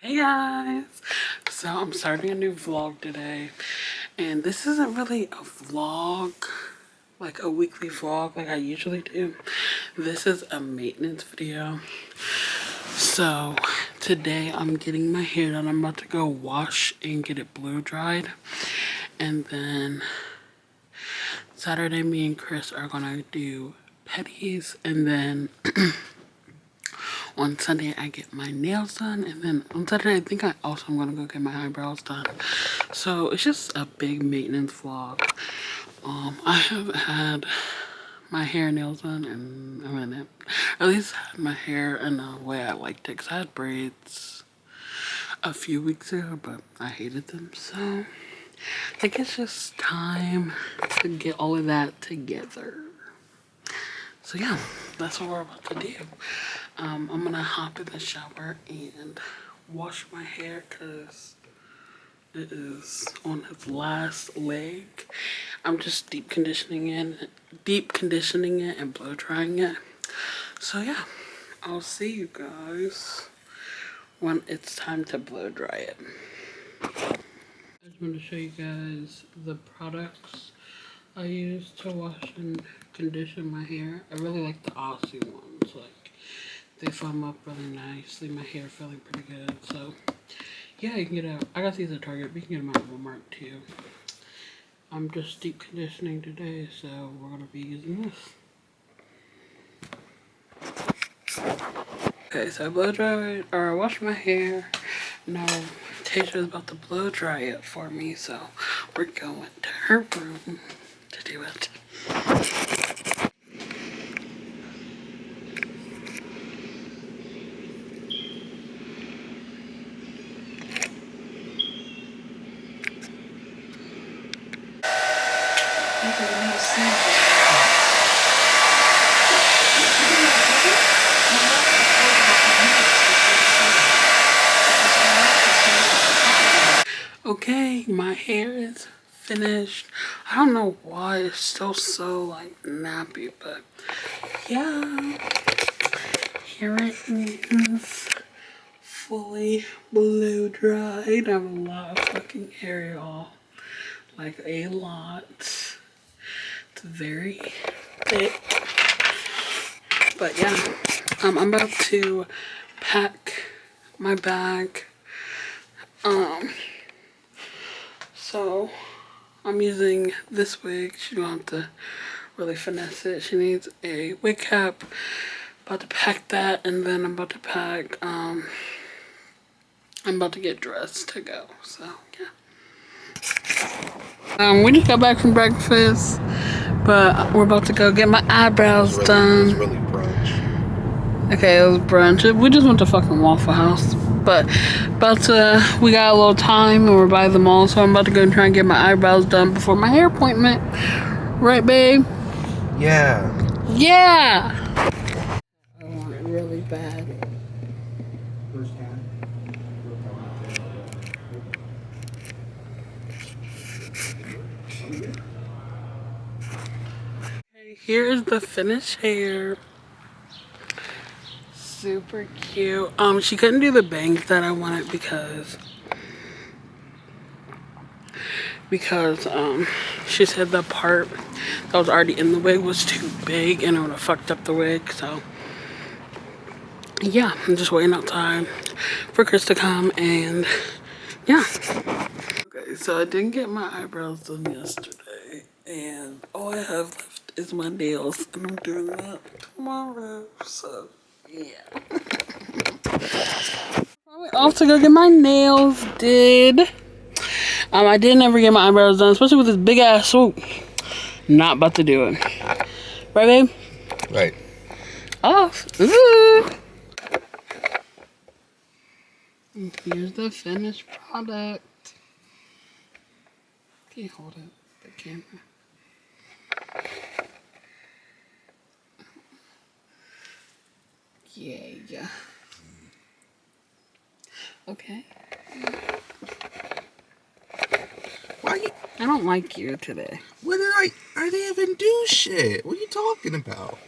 Hey guys! So I'm starting a new vlog today, and this isn't really a vlog, like a weekly vlog like I usually do. This is a maintenance video. So today I'm getting my hair done. I'm about to go wash and get it blow dried, and then Saturday me and Chris are gonna do petties, and then on Sunday I get my nails done, and then on Saturday I think I also am gonna go get my eyebrows done. So it's just a big maintenance vlog. I haven't had my hair and nails done in a minute. At least had my hair in a way I liked it, because I had braids a few weeks ago, but I hated them. So I think it's just time to get all of that together. So yeah, that's what we're about to do. I'm gonna hop in the shower and wash my hair because it is on its last leg. I'm just deep conditioning it and blow drying it. So yeah, I'll see you guys when it's time to blow dry it. I just want to show you guys the products I use to wash and condition my hair. I really like the Aussie ones. Like, they foam up really nicely. My hair feeling pretty good. So yeah, you can get out. I got these at Target, but you can get them at Walmart too. I'm just deep conditioning today, so we're gonna be using this. Okay, so I blow dried, or I washed my hair. Now Tasha's about to blow dry it for me, so we're going to her room to do it. Okay, my hair is finished. I don't know why it's still so like nappy, but yeah, here it is, fully blow dried. I have a lot of fucking hair, y'all, like a lot. It's very thick, but yeah, I'm about to pack my bag. So I'm using this wig. She don't have to really finesse it. She needs a wig cap. About to pack that, and then I'm about to pack, I'm about to get dressed to go. So yeah. We just got back from breakfast, but we're about to go get my eyebrows done. It was really brunch. Okay, it was brunch. We just went to fucking Waffle House. But we got a little time and we're by the mall, so I'm about to go and try and get my eyebrows done before my hair appointment. Right, babe? Yeah. Yeah! I want it really bad. Okay, here's the finished hair. Super cute. She couldn't do the bangs that I wanted because she said the part that was already in the wig was too big and it would have fucked up the wig. So yeah, I'm just waiting outside for Chris to come, and yeah. Okay, so I didn't get my eyebrows done yesterday, and all I have left is my nails, and I'm doing that tomorrow. So yeah. I'm off to go get my nails did. I didn't ever get my eyebrows done, especially with this big ass swoop. Not about to do it. Right, babe? Right. Off. Ooh. And here's the finished product. Can you hold it? The camera. Yeah. Okay. Why I don't like you today. What did I didn't even do shit. What are you talking about?